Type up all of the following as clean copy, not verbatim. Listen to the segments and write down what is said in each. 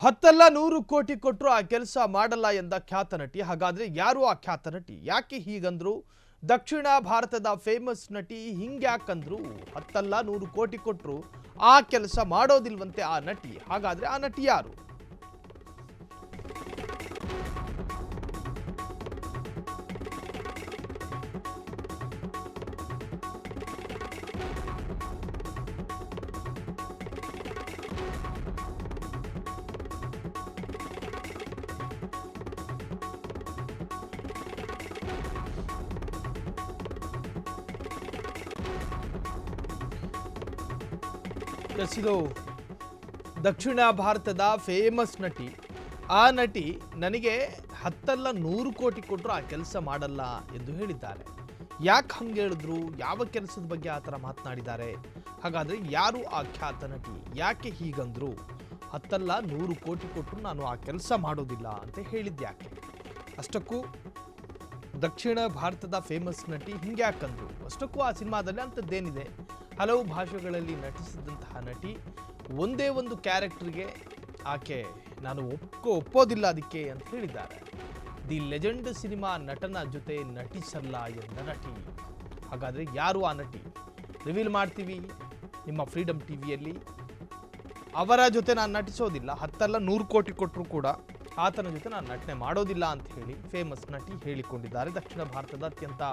ಹತ್ತಲ್ಲ 100 ಕೋಟಿ ಕೊಟ್ಟರು ಆ ಕೆಲಸ ಮಾಡಲ್ಲ ಎಂದ ಖ್ಯಾತ ನಟಿ. ಹಾಗಾದ್ರೆ ಯಾರು ಆ ಖ್ಯಾತ ನಟಿ? ಯಾಕೆ ಹೀಗಂದ್ರು? ದಕ್ಷಿಣ ಭಾರತದ ಫೇಮಸ್ ನಟಿ ಹಿಂಗ್ಯಾಕಂದ್ರು? ಹತ್ತಲ್ಲ 100 ಕೋಟಿ ಕೊಟ್ಟರು ಆ ಕೆಲಸ ಮಾಡೋದಿಲ್ವಂತೆ ಆ ನಟಿ. ಹಾಗಾದ್ರೆ ಆ ನಟಿ ಯಾರು? ಇದು ದಕ್ಷಿಣ ಭಾರತದ ಫೇಮಸ್ ನಟಿ. ಆ ನಟಿ ನನಗೆ ಹತ್ತಲ್ಲ 100 ಕೋಟಿ ಕೊಟ್ಟರು ಆ ಕೆಲಸ ಮಾಡಲ್ಲ ಎಂದು ಹೇಳಿದ್ದಾರೆ. ಯಾಕೆ ಹಂಗೆ ಹೇಳಿದ್ರು? ಯಾವ ಕೆಲಸದ ಬಗ್ಗೆ ಆ ಥರ ಮಾತನಾಡಿದ್ದಾರೆ? ಹಾಗಾದರೆ ಯಾರು ಆ ಖ್ಯಾತ ನಟಿ? ಯಾಕೆ ಹೀಗಂದ್ರು? ಹತ್ತಲ್ಲ 100 ಕೋಟಿ ಕೊಟ್ಟರು ನಾನು ಆ ಕೆಲಸ ಮಾಡೋದಿಲ್ಲ ಅಂತ ಹೇಳಿದ್ಯಾಕೆ? ಅಷ್ಟಕ್ಕೂ ದಕ್ಷಿಣ ಭಾರತದ ಫೇಮಸ್ ನಟಿ ಹಿಂಗ್ಯಾಕಂದ್ರು? ಅಷ್ಟಕ್ಕೂ ಆ ಸಿನಿಮಾದಲ್ಲಿ ಅಂಥದ್ದೇನಿದೆ? ಹಲವು ಭಾಷೆಗಳಲ್ಲಿ ನಟಿಸಿದಂತಹ ನಟಿ ಒಂದೇ ಒಂದು ಕ್ಯಾರೆಕ್ಟರ್ಗೆ ಆಕೆ ನಾನು ಒಪ್ಪೋದಿಲ್ಲ ಅದಕ್ಕೆ ಅಂತ ಹೇಳಿದ್ದಾರೆ. ದಿ ಲೆಜೆಂಡ್ ಸಿನಿಮಾ ನಟನ ಜೊತೆ ನಟಿಸಲ್ಲ ಎಂದ ನಟಿ. ಹಾಗಾದರೆ ಯಾರು ಆ ನಟಿ? ರಿವೀಲ್ ಮಾಡ್ತೀವಿ ನಿಮ್ಮ ಫ್ರೀಡಮ್ ಟಿವಿಯಲ್ಲಿ. ಅವರ ಜೊತೆ ನಾನು ನಟಿಸೋದಿಲ್ಲ, ಹತ್ತಲ್ಲ 100 ಕೋಟಿ ಕೊಟ್ಟರು ಕೂಡ ಆತನ ಜೊತೆ ನಾನು ನಟನೆ ಮಾಡೋದಿಲ್ಲ ಅಂತ ಹೇಳಿ ಫೇಮಸ್ ನಟಿ ಹೇಳಿಕೊಂಡಿದ್ದಾರೆ. ದಕ್ಷಿಣ ಭಾರತದ ಅತ್ಯಂತ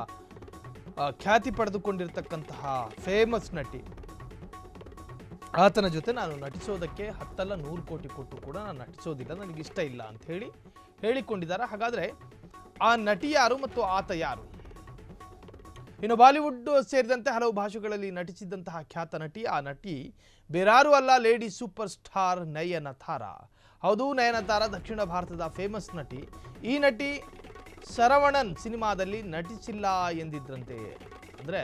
ಖ್ಯಾತಿ ಪಡೆದುಕೊಂಡಿರ್ತಕ್ಕಂತಹ ಫೇಮಸ್ ನಟಿ. ಆತನ ಜೊತೆ ನಾನು ನಟಿಸೋದಕ್ಕೆ ಹತ್ತಲ್ಲ 100 ಕೋಟಿ ಕೊಟ್ಟು ಕೂಡ ನಾನು ನಟಿಸೋದಿಲ್ಲ, ನನಗಿಷ್ಟ ಇಲ್ಲ ಅಂತ ಹೇಳಿಕೊಂಡಿದ್ದಾರೆ. ಹಾಗಾದರೆ ಆ ನಟಿ ಯಾರು ಮತ್ತು ಆತ ಯಾರು? ಇನ್ನು ಬಾಲಿವುಡ್ ಸೇರಿದಂತೆ ಹಲವು ಭಾಷೆಗಳಲ್ಲಿ ನಟಿಸಿದಂತಹ ಖ್ಯಾತ ನಟಿ. ಆ ನಟಿ ಬೇರಾರು ಅಲ್ಲ, ಲೇಡಿ ಸೂಪರ್ ಸ್ಟಾರ್ ನಯನತಾರ. ಹೌದು, ನಯನತಾರ ದಕ್ಷಿಣ ಭಾರತದ ಫೇಮಸ್ ನಟಿ. ಈ ನಟಿ ಶರವಣನ್ ಸಿನಿಮಾದಲ್ಲಿ ನಟಿಸಿಲ್ಲ ಎಂದಿದ್ರಂತೆ. ಅಂದರೆ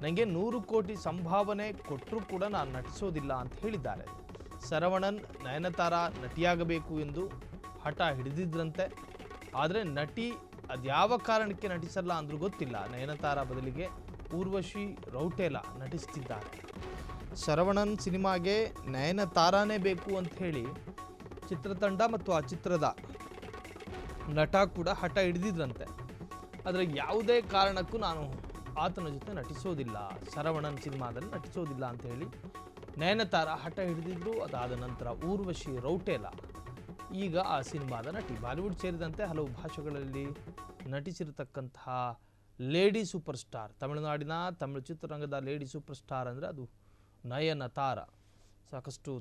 ನನಗೆ 100 ಕೋಟಿ ಸಂಭಾವನೆ ಕೊಟ್ಟರೂ ಕೂಡ ನಾನು ನಟಿಸೋದಿಲ್ಲ ಅಂತ ಹೇಳಿದ್ದಾರೆ. ಶರವಣನ್ ನಯನತಾರ ನಟಿಯಾಗಬೇಕು ಎಂದು ಹಠ ಹಿಡಿದಿದ್ರಂತೆ. ಆದರೆ ನಟಿ ಅದ್ಯಾವ ಕಾರಣಕ್ಕೆ ನಟಿಸಲ್ಲ ಅಂದ್ರೂ ಗೊತ್ತಿಲ್ಲ. ನಯನತಾರ ಬದಲಿಗೆ ಊರ್ವಶಿ ರೌಟೇಲಾ ನಟಿಸ್ತಿದ್ದಾರೆ. ಶರವಣನ್ ಸಿನಿಮಾಗೆ ನಯನತಾರಾನೇ ಬೇಕು ಅಂತ ಹೇಳಿ ಚಿತ್ರತಂಡ ಮತ್ತು ಆ ಚಿತ್ರದ ನಟ ಕೂಡ ಹಠ ಹಿಡಿದಿದ್ರಂತೆ. ಆದರೆ ಯಾವುದೇ ಕಾರಣಕ್ಕೂ ನಾನು ಆತನ ಜೊತೆ ನಟಿಸೋದಿಲ್ಲ, ಶರವಣನ್ ಸಿನಿಮಾದಲ್ಲಿ ನಟಿಸೋದಿಲ್ಲ ಅಂತ ಹೇಳಿ ನಯನತಾರ ಹಠ ಹಿಡಿದಿದ್ರು. ಅದಾದ ನಂತರ ಊರ್ವಶಿ ರೌಟೇಲಾ ಈಗ ಆ ಸಿನಿಮಾದ ನಟಿ. ಬಾಲಿವುಡ್ ಸೇರಿದಂತೆ ಹಲವು ಭಾಷೆಗಳಲ್ಲಿ ನಟಿಸಿರತಕ್ಕಂತಹ ಲೇಡಿ ಸೂಪರ್ ಸ್ಟಾರ್, ತಮಿಳುನಾಡಿನ ತಮಿಳು ಚಿತ್ರರಂಗದ ಲೇಡಿ ಸೂಪರ್ ಸ್ಟಾರ್ ಅಂದರೆ ಅದು ನಯನತಾರ. ಸಾಕಷ್ಟು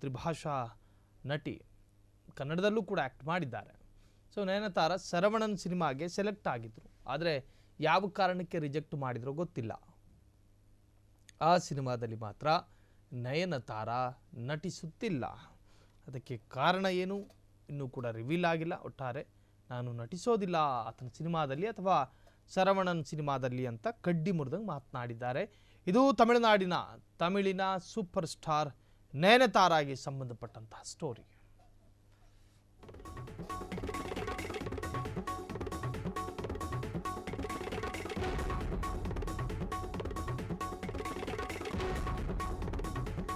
ತ್ರಿಭಾಷಾ ನಟಿ, ಕನ್ನಡದಲ್ಲೂ ಕೂಡ ಆ್ಯಕ್ಟ್ ಮಾಡಿದ್ದಾರೆ. ಸೊ ನಯನತಾರ ಶರವಣನ್ ಸಿನಿಮಾಗೆ ಸೆಲೆಕ್ಟ್ ಆಗಿದ್ರು, ಆದರೆ ಯಾವ ಕಾರಣಕ್ಕೆ ರಿಜೆಕ್ಟ್ ಮಾಡಿದ್ರೋ ಗೊತ್ತಿಲ್ಲ. ಆ ಸಿನಿಮಾದಲ್ಲಿ ಮಾತ್ರ ನಯನತಾರ ನಟಿಸುತ್ತಿಲ್ಲ. ಅದಕ್ಕೆ ಕಾರಣ ಏನು ಇನ್ನೂ ಕೂಡ ರಿವೀಲ್ ಆಗಿಲ್ಲ. ಒಟ್ಟಾರೆ ನಾನು ನಟಿಸೋದಿಲ್ಲ ಆತನ ಸಿನಿಮಾದಲ್ಲಿ ಅಥವಾ ಶರವಣನ್ ಸಿನಿಮಾದಲ್ಲಿ ಅಂತ ಕಡ್ಡಿ ಮುರಿದಂಗೆ ಮಾತನಾಡಿದ್ದಾರೆ. ಇದು ತಮಿಳಿನ ಸೂಪರ್ ಸ್ಟಾರ್ ನಯನತಾರಾಗೆ ಸಂಬಂಧಪಟ್ಟಂತಹ ಸ್ಟೋರಿ.